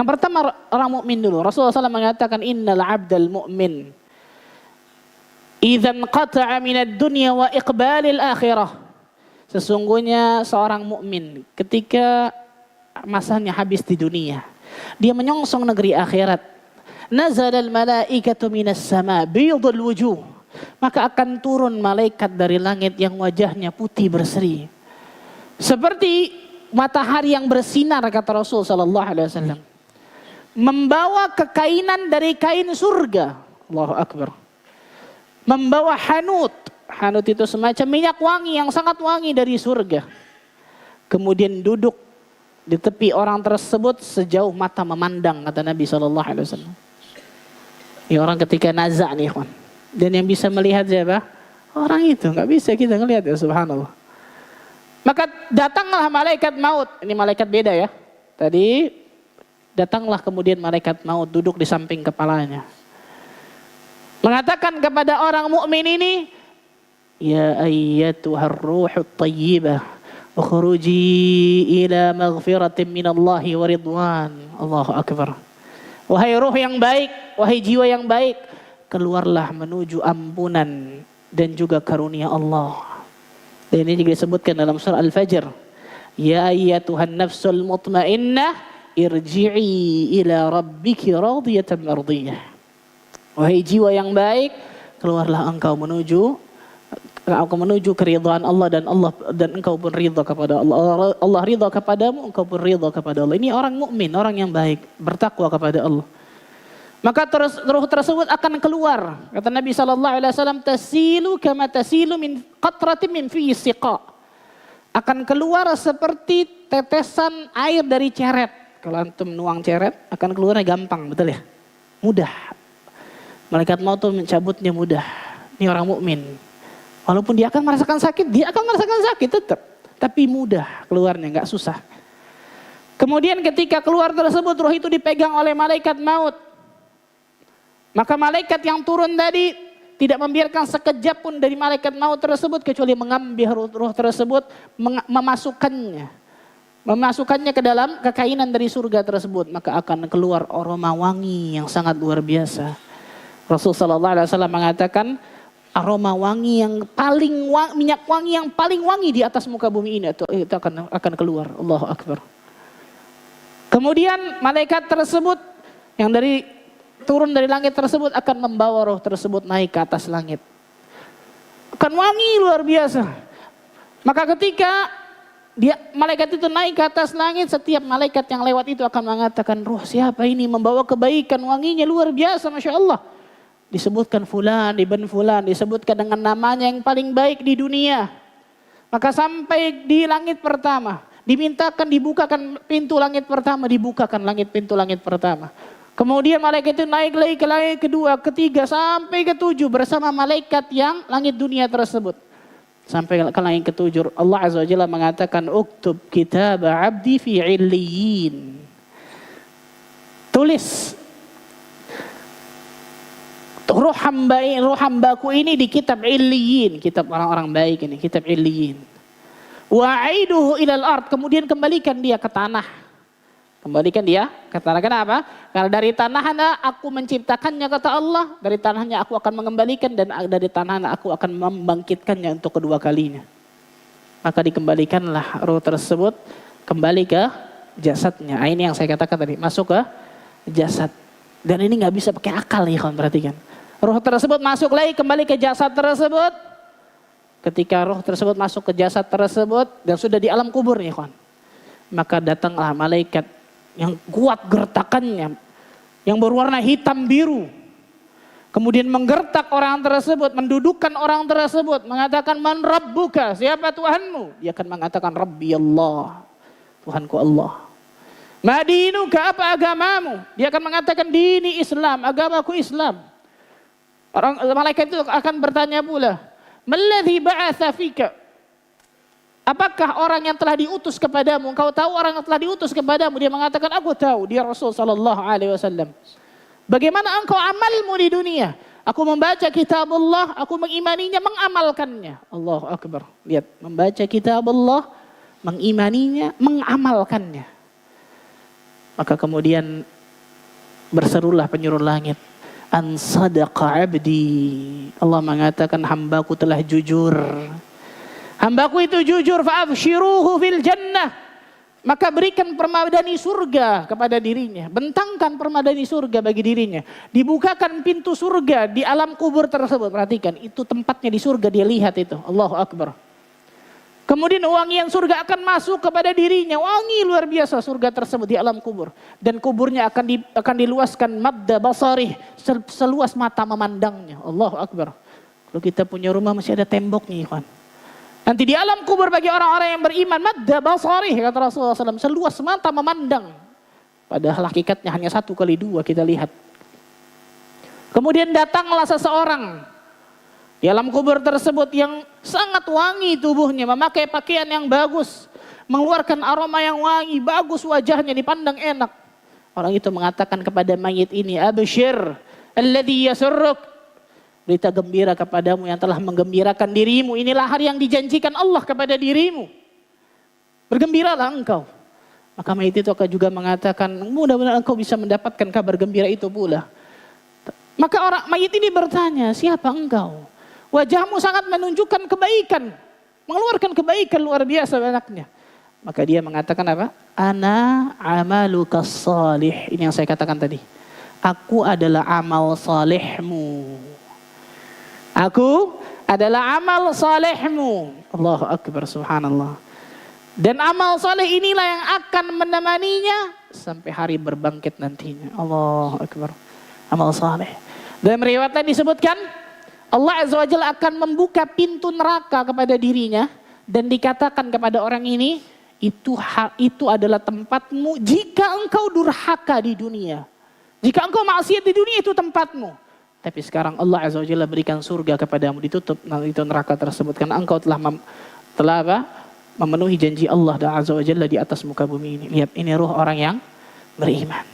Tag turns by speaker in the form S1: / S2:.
S1: Yang pertama orang mukmin dulu. Rasulullah SAW mengatakan innal 'abdal mu'min idzan qata'a minad dunya wa iqbalil akhirah. Sesungguhnya seorang mukmin ketika masanya habis di dunia, dia menyongsong negeri akhirat. Nazalal malaikatu minas sama biyadul wujuh. Maka akan turun malaikat dari langit yang wajahnya putih berseri. Seperti matahari yang bersinar, kata Rasul sallallahu alaihi wasallam. Membawa kekainan dari kain surga. Allahu akbar. Membawa hanut. Hanut itu semacam minyak wangi yang sangat wangi dari surga. Kemudian duduk di tepi orang tersebut sejauh mata memandang, kata Nabi SAW. Ini orang ketika nazak nih, kawan. Dan yang bisa melihat siapa? Orang itu, nggak bisa kita ngelihat ya, subhanallah. Maka datanglah malaikat maut. Ini malaikat beda ya. Tadi datanglah kemudian malaikat maut duduk di samping kepalanya. Mengatakan kepada orang mukmin ini, ya ayyatuhar ruhut thayyibah, ukhruji ila maghfiratin minallahi wa ridwan. Allahu akbar. Wahai ruh yang baik, wahai jiwa yang baik, keluarlah menuju ampunan dan juga karunia Allah. Dan ini juga disebutkan dalam surah Al-Fajr. Ya ayyatuhan nafsul mutmainnah, irji'i ila rabbiki radiyatan mardiyah. Wahai jiwa yang baik, keluarlah engkau menuju keridhaan Allah dan engkau pun ridha kepada Allah. Allah ridha kepadamu, engkau pun ridha kepada Allah. Ini orang mukmin, orang yang baik, bertakwa kepada Allah. Maka ruh tersebut akan keluar. Kata Nabi SAW, tasilu kama tasilu min qatratin min fi siqa. Akan keluar seperti tetesan air dari ceret. Kalau antum nuang ceret, akan keluarnya gampang, betul ya? Mudah. Malaikat maut itu mencabutnya mudah. Ini orang mukmin. Walaupun dia akan merasakan sakit, tetap. Tapi mudah keluarnya, nggak susah. Kemudian ketika keluar tersebut, ruh itu dipegang oleh malaikat maut. Maka malaikat yang turun tadi tidak membiarkan sekejap pun dari malaikat maut tersebut, kecuali mengambil ruh tersebut, memasukkannya ke dalam kekainan dari surga tersebut. Maka akan keluar aroma wangi yang sangat luar biasa. Rasulullah SAW mengatakan, aroma wangi yang paling minyak wangi yang paling wangi di atas muka bumi ini itu akan keluar. Allahu akbar. Kemudian malaikat tersebut yang turun dari langit tersebut akan membawa roh tersebut naik ke atas langit. Akan wangi luar biasa. Maka ketika malaikat itu naik ke atas langit, setiap malaikat yang lewat itu akan mengatakan, ruh siapa ini membawa kebaikan, wanginya luar biasa, Masya Allah. Disebutkan fulan, ibn fulan, disebutkan dengan namanya yang paling baik di dunia. Maka sampai di langit pertama, dimintakan dibukakan pintu langit pertama, dibukakan pintu langit pertama. Kemudian malaikat itu naik lagi ke langit kedua, ketiga, sampai ke-7 bersama malaikat yang langit dunia tersebut. Sampai ke langit ke-7, Allah Azza wa Jalla mengatakan, uktub kitab abdi fi illiyin. Tulis ruh hambaku ini di kitab illiyin, kitab orang-orang baik ini, kitab illiyin. Wa'iduhu ilal ard, kemudian kembalikan dia ke tanah. Kembalikan dia ke tanah. Kenapa? Karena dari tanahnya aku menciptakannya, kata Allah. Dari tanahnya aku akan mengembalikan, dan dari tanahnya aku akan membangkitkannya untuk kedua kalinya. Maka dikembalikanlah ruh tersebut kembali ke jasadnya. Ini yang saya katakan tadi, masuk ke jasad. Dan ini nggak bisa pakai akal nih, kawan, perhatikan. Ruh tersebut masuk lagi kembali ke jasad tersebut. Ketika ruh tersebut masuk ke jasad tersebut dan sudah di alam kubur nih, kawan. Maka datanglah malaikat yang kuat gertakannya, yang berwarna hitam biru. Kemudian menggertak orang tersebut, mendudukkan orang tersebut, mengatakan, man rabbuka, siapa Tuhanmu? Dia akan mengatakan, Rabbi Allah, Tuhanku Allah. Madinuka, apa agamamu? Dia akan mengatakan, dini Islam, agamaku Islam. Orang malaikat itu akan bertanya pula, malladzi ba'atsa fika? Apakah orang yang telah diutus kepadamu? Engkau tahu orang yang telah diutus kepadamu? Dia mengatakan, aku tahu, dia Rasul sallallahu alaihi wasallam. Bagaimana engkau amalmu di dunia? Aku membaca kitab Allah, aku mengimaninya, mengamalkannya. Allahu akbar. Lihat, membaca kitab Allah, mengimaninya, mengamalkannya. Maka kemudian Berserulah penyuruh langit. An sadaqa abdi. Allah mengatakan hambaku telah jujur. Hambaku itu jujur, fa'abshiruhu fil jannah. Maka berikan permadani surga kepada dirinya. Bentangkan permadani surga bagi dirinya. Dibukakan pintu surga di alam kubur tersebut. Perhatikan, itu tempatnya di surga, dia lihat itu. Allahu Akbar. Kemudian wangian surga akan masuk kepada dirinya. Wangi luar biasa surga tersebut di alam kubur. Dan kuburnya akan diluaskan madda basarih. Seluas mata memandangnya. Allahu Akbar. Kalau kita punya rumah masih ada temboknya, ikhwan. Nanti di alam kubur bagi orang-orang yang beriman, madda basarih, kata Rasulullah SAW, seluas mata memandang. Padahal hakikatnya hanya 1 kali 2 kita lihat. Kemudian datanglah seseorang di alam kubur tersebut yang sangat wangi tubuhnya, memakai pakaian yang bagus, mengeluarkan aroma yang wangi, bagus wajahnya, dipandang enak. Orang itu mengatakan kepada mayit ini, abshir alladhi yasurruk. Berita gembira kepadamu yang telah menggembirakan dirimu. Inilah hari yang dijanjikan Allah kepada dirimu. Bergembiralah engkau. Maka mayit itu akan juga mengatakan, mudah-mudahan engkau bisa mendapatkan kabar gembira itu pula. Maka orang mayit ini bertanya, siapa engkau? Wajahmu sangat menunjukkan kebaikan. Mengeluarkan kebaikan luar biasa banyaknya. Maka dia mengatakan apa? Ana amaluka salih. Ini yang saya katakan tadi. Aku adalah amal salihmu. Aku adalah amal salihmu. Allahu Akbar, subhanallah. Dan amal salih inilah yang akan menemaninya sampai hari berbangkit nantinya. Allahu Akbar. Amal salih. Dalam riwayat tadi disebutkan, Allah Azza wa Jalla akan membuka pintu neraka kepada dirinya dan dikatakan kepada orang ini, itu adalah tempatmu jika engkau durhaka di dunia. Jika engkau maksiat di dunia, itu tempatmu. Tapi sekarang Allah Azza wa Jalla berikan surga kepadamu, ditutup itu neraka tersebut karena engkau telah memenuhi janji Allah Azza wa Jalla di atas muka bumi ini. Lihat, ini ruh orang yang beriman.